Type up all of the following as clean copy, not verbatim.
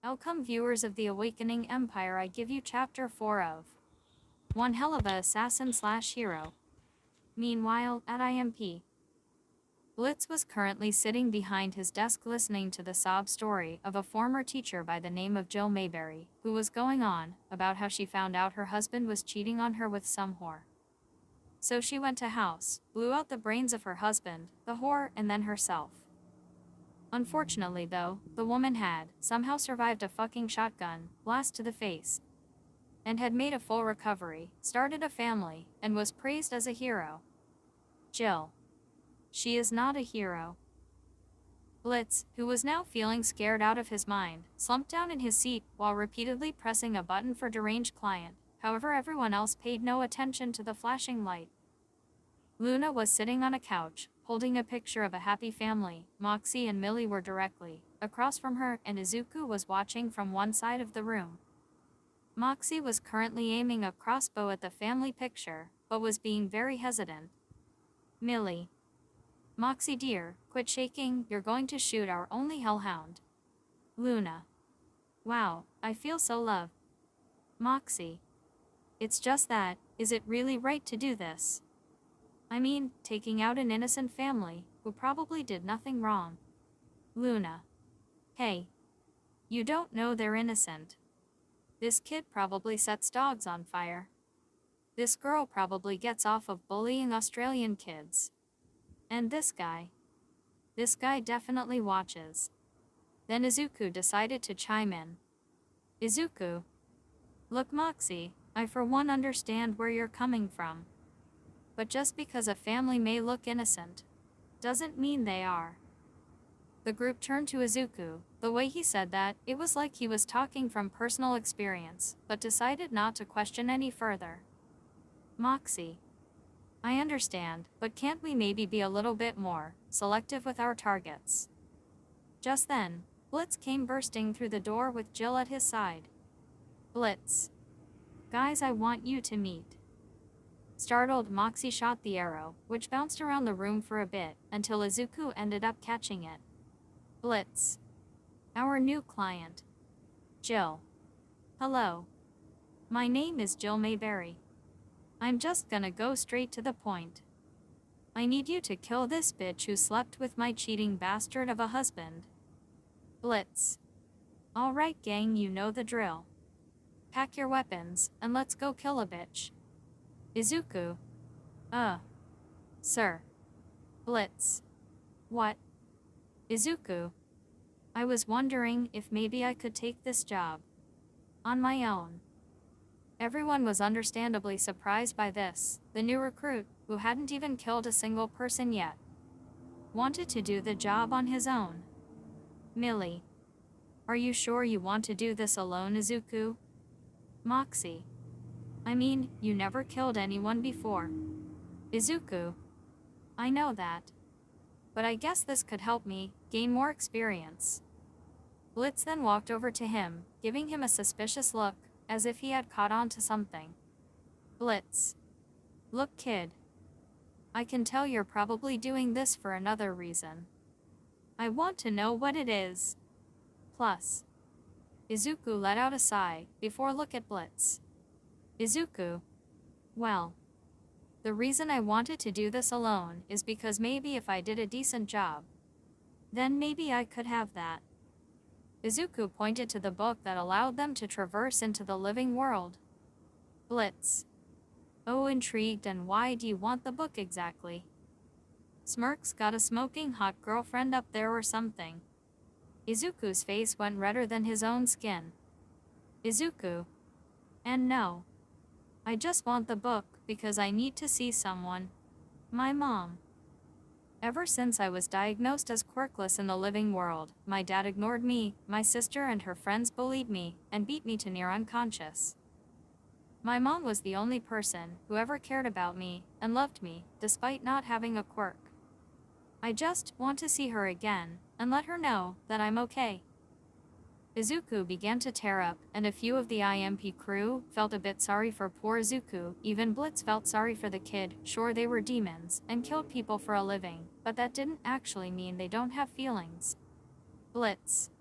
Welcome viewers of the Awakening Empire, I give you chapter 4 of One Helluva Assassin/Hero. Meanwhile, at IMP, Blitz was currently sitting behind his desk listening to the sob story of a former teacher by the name of Jill Mayberry, who was going on about how she found out her husband was cheating on her with some whore. So she went to house, blew out the brains of her husband, the whore, and then herself. Unfortunately though, the woman had somehow survived a fucking shotgun blast to the face and had made a full recovery, started a family, and was praised as a hero. Jill. She is not a hero. Blitz, who was now feeling scared out of his mind, slumped down in his seat while repeatedly pressing a button for deranged client. However, everyone else paid no attention to the flashing light. Luna was sitting on a couch, holding a picture of a happy family. Moxie and Millie were directly across from her, and Izuku was watching from one side of the room. Moxie was currently aiming a crossbow at the family picture, but was being very hesitant. Millie. Moxie dear, quit shaking, you're going to shoot our only hellhound. Luna. Wow, I feel so loved. Moxie. It's just that, is it really right to do this? I mean, taking out an innocent family, who probably did nothing wrong. Luna. Hey. You don't know they're innocent. This kid probably sets dogs on fire. This girl probably gets off of bullying Australian kids. And this guy definitely watches. Then Izuku decided to chime in. Izuku. Look Moxie, I for one understand where you're coming from. But just because a family may look innocent, doesn't mean they are. The group turned to Izuku. The way he said that, it was like he was talking from personal experience, but decided not to question any further. Moxie. I understand, but can't we maybe be a little bit more selective with our targets? Just then, Blitz came bursting through the door with Jill at his side. Blitz. Guys, I want you to meet. Startled, Moxie shot the arrow, which bounced around the room for a bit, until Izuku ended up catching it. Blitz. Our new client. Jill. Hello. My name is Jill Mayberry. I'm just gonna go straight to the point. I need you to kill this bitch who slept with my cheating bastard of a husband. Blitz. Alright gang, you know the drill. Pack your weapons, and let's go kill a bitch. Izuku. Sir. Blitz. What? Izuku. I was wondering if maybe I could take this job on my own. Everyone was understandably surprised by this. The new recruit, who hadn't even killed a single person yet, wanted to do the job on his own. Millie. Are you sure you want to do this alone, Izuku? Moxie. I mean, you never killed anyone before. Izuku. I know that. But I guess this could help me gain more experience. Blitz then walked over to him, giving him a suspicious look, as if he had caught on to something. Blitz. Look kid. I can tell you're probably doing this for another reason. I want to know what it is. Plus. Izuku let out a sigh, before look at Blitz. Izuku. Well. The reason I wanted to do this alone is because maybe if I did a decent job, then maybe I could have that. Izuku pointed to the book that allowed them to traverse into the living world. Blitz. Oh, intrigued, and why do you want the book exactly? Smirks got a smoking hot girlfriend up there or something. Izuku's face went redder than his own skin. Izuku. And no. I just want the book because I need to see someone. My mom. Ever since I was diagnosed as quirkless in the living world, my dad ignored me, my sister and her friends bullied me, and beat me to near unconscious. My mom was the only person who ever cared about me and loved me, despite not having a quirk. I just want to see her again, and let her know that I'm okay. Izuku began to tear up, and a few of the IMP crew felt a bit sorry for poor Izuku. Even Blitz felt sorry for the kid. Sure, they were demons and killed people for a living, but that didn't actually mean they don't have feelings. Blitz.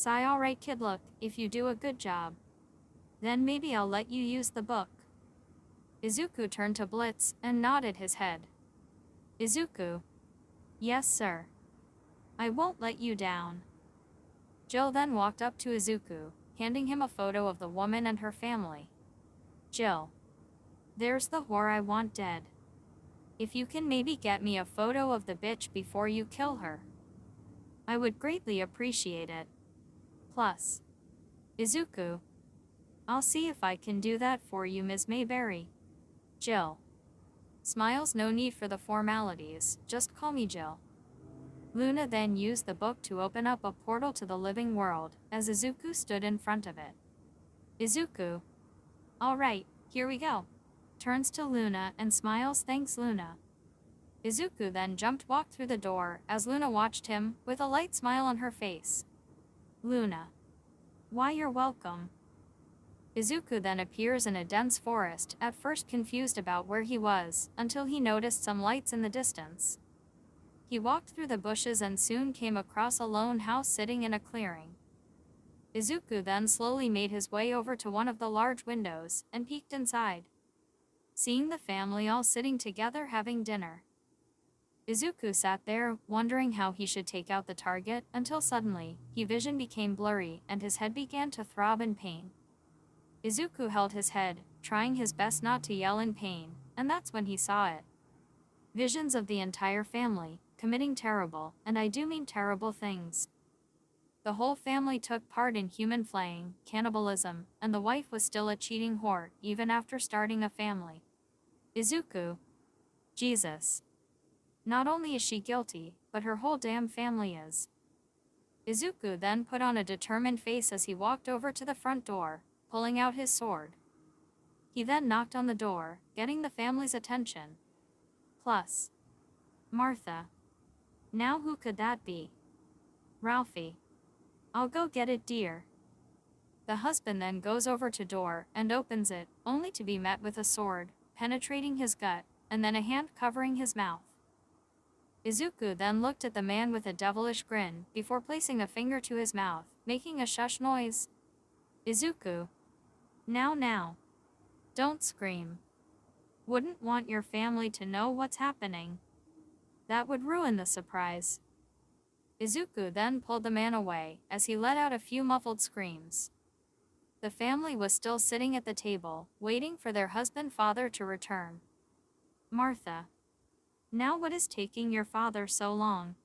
Sigh, alright kid, look, if you do a good job, then maybe I'll let you use the book. Izuku turned to Blitz and nodded his head. Izuku. Yes, sir. I won't let you down. Jill then walked up to Izuku, handing him a photo of the woman and her family. Jill. There's the whore I want dead. If you can maybe get me a photo of the bitch before you kill her, I would greatly appreciate it. Plus, Izuku. I'll see if I can do that for you, Ms. Mayberry. Jill. Smiles, no need for the formalities, just call me Jill. Luna then used the book to open up a portal to the living world, as Izuku stood in front of it. Izuku. Alright, here we go. Turns to Luna and smiles, thanks Luna. Izuku then walked through the door, as Luna watched him, with a light smile on her face. Luna. Why, you're welcome. Izuku then appears in a dense forest, at first confused about where he was, until he noticed some lights in the distance. He walked through the bushes and soon came across a lone house sitting in a clearing. Izuku then slowly made his way over to one of the large windows, and peeked inside. Seeing the family all sitting together having dinner. Izuku sat there, wondering how he should take out the target, until suddenly, his vision became blurry and his head began to throb in pain. Izuku held his head, trying his best not to yell in pain, and that's when he saw it. Visions of the entire family, committing terrible, and I do mean terrible things. The whole family took part in human flaying, cannibalism, and the wife was still a cheating whore, even after starting a family. Izuku. Jesus. Not only is she guilty, but her whole damn family is. Izuku then put on a determined face as he walked over to the front door, pulling out his sword. He then knocked on the door, getting the family's attention. Plus, Martha. Now who could that be? Ralphie. I'll go get it, dear. The husband then goes over to door and opens it, only to be met with a sword, penetrating his gut, and then a hand covering his mouth. Izuku then looked at the man with a devilish grin, before placing a finger to his mouth, making a shush noise. Izuku. Now. Don't scream. Wouldn't want your family to know what's happening. That would ruin the surprise. Izuku then pulled the man away, as he let out a few muffled screams. The family was still sitting at the table, waiting for their father to return. Martha. Now what is taking your father so long?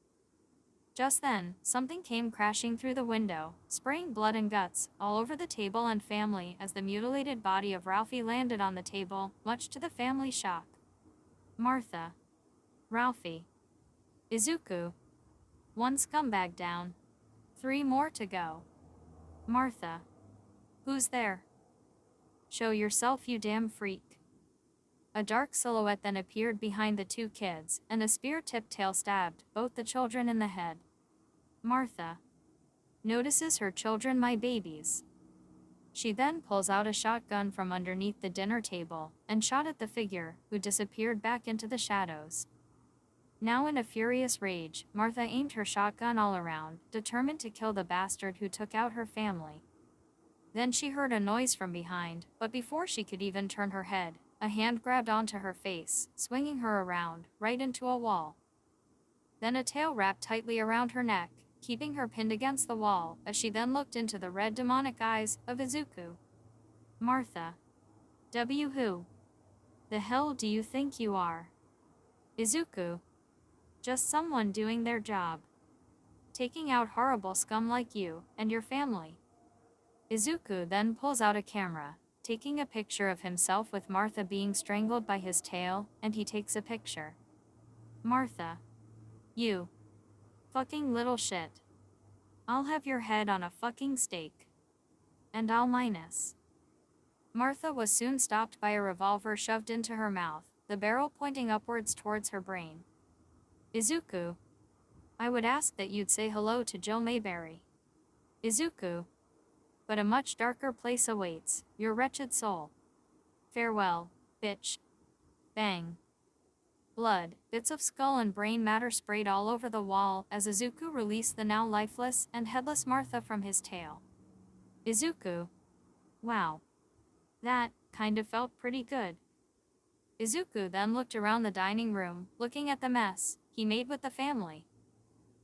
Just then, something came crashing through the window, spraying blood and guts all over the table and family as the mutilated body of Ralphie landed on the table, much to the family's shock. Martha. Ralphie. Izuku. One scumbag down. 3 more to go. Martha. Who's there? Show yourself, you damn freak. A dark silhouette then appeared behind the 2 kids, and a spear-tipped tail stabbed both the children in the head. Martha. Notices her children, my babies. She then pulls out a shotgun from underneath the dinner table, and shot at the figure, who disappeared back into the shadows. Now in a furious rage, Martha aimed her shotgun all around, determined to kill the bastard who took out her family. Then she heard a noise from behind, but before she could even turn her head, a hand grabbed onto her face, swinging her around, right into a wall. Then a tail wrapped tightly around her neck, keeping her pinned against the wall, as she then looked into the red demonic eyes of Izuku. Martha. Who the hell do you think you are? Izuku. Just someone doing their job. Taking out horrible scum like you and your family. Izuku then pulls out a camera, taking a picture of himself with Martha being strangled by his tail, and he takes a picture. Martha. You. Fucking little shit. I'll have your head on a fucking stake. And I'll minus. Martha was soon stopped by a revolver shoved into her mouth, the barrel pointing upwards towards her brain. Izuku. I would ask that you'd say hello to Jill Mayberry. Izuku. But a much darker place awaits your wretched soul. Farewell, bitch. Bang. Blood, bits of skull and brain matter sprayed all over the wall as Izuku released the now lifeless and headless Martha from his tail. Izuku. Wow. That kind of felt pretty good. Izuku then looked around the dining room, looking at the mess he made with the family.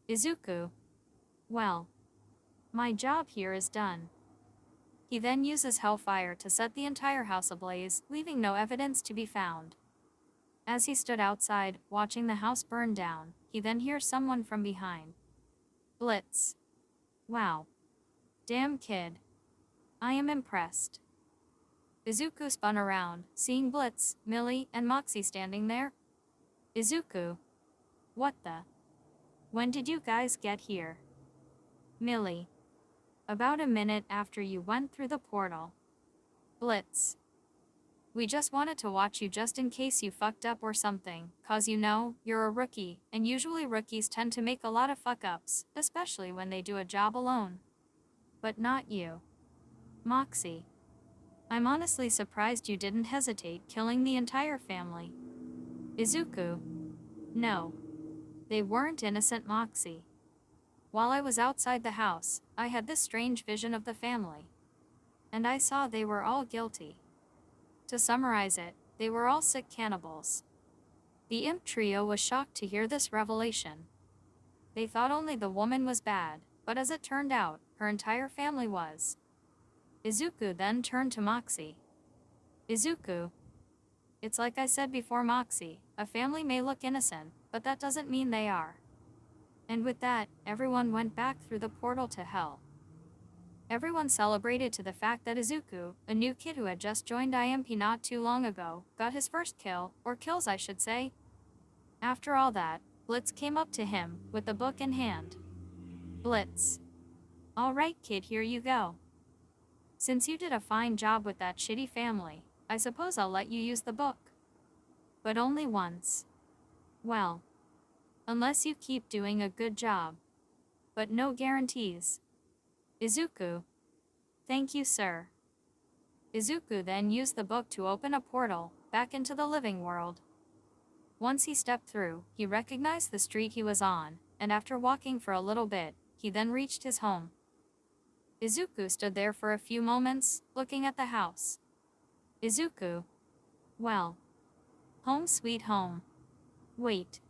Izuku. Well. My job here is done. He then uses hellfire to set the entire house ablaze, leaving no evidence to be found. As he stood outside, watching the house burn down, he then hears someone from behind. Blitz. Wow. Damn kid. I am impressed. Izuku spun around, seeing Blitz, Millie, and Moxie standing there. Izuku. What the? When did you guys get here? Millie. About a minute after you went through the portal. Blitz. We just wanted to watch you just in case you fucked up or something, cause you know, you're a rookie, and usually rookies tend to make a lot of fuck-ups, especially when they do a job alone. But not you. Moxie. I'm honestly surprised you didn't hesitate killing the entire family. Izuku. No. They weren't innocent, Moxie. While I was outside the house, I had this strange vision of the family. And I saw they were all guilty. To summarize it, they were all sick cannibals. The imp trio was shocked to hear this revelation. They thought only the woman was bad, but as it turned out, her entire family was. Izuku then turned to Moxie. Izuku. It's like I said before, Moxie, a family may look innocent, but that doesn't mean they are. And with that, everyone went back through the portal to hell. Everyone celebrated to the fact that Izuku, a new kid who had just joined IMP not too long ago, got his first kill, or kills I should say. After all that, Blitz came up to him, with the book in hand. Blitz. Alright kid, here you go. Since you did a fine job with that shitty family, I suppose I'll let you use the book. But only once. Well. Unless you keep doing a good job. But no guarantees. Izuku. Thank you, sir. Izuku then used the book to open a portal, back into the living world. Once he stepped through, he recognized the street he was on, and after walking for a little bit, he then reached his home. Izuku stood there for a few moments, looking at the house. Izuku. Well. Home sweet home. Wait.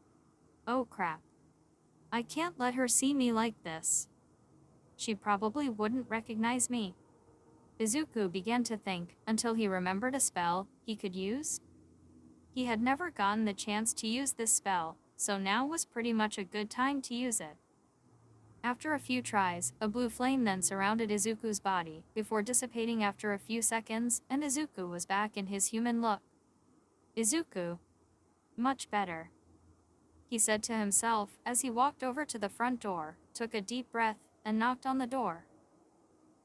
Oh crap. I can't let her see me like this. She probably wouldn't recognize me. Izuku began to think, until he remembered a spell he could use. He had never gotten the chance to use this spell, so now was pretty much a good time to use it. After a few tries, a blue flame then surrounded Izuku's body, before dissipating after a few seconds, and Izuku was back in his human look. Izuku. Much better. He said to himself as he walked over to the front door, took a deep breath, and knocked on the door.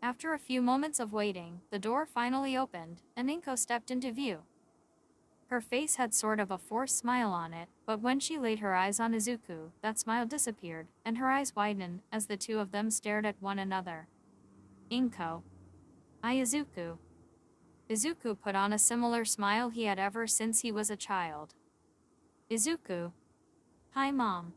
After a few moments of waiting, the door finally opened, and Inko stepped into view. Her face had sort of a forced smile on it, but when she laid her eyes on Izuku, that smile disappeared, and her eyes widened as the two of them stared at one another. Inko. Izuku. Izuku put on a similar smile he had ever since he was a child. Izuku. Hi mom.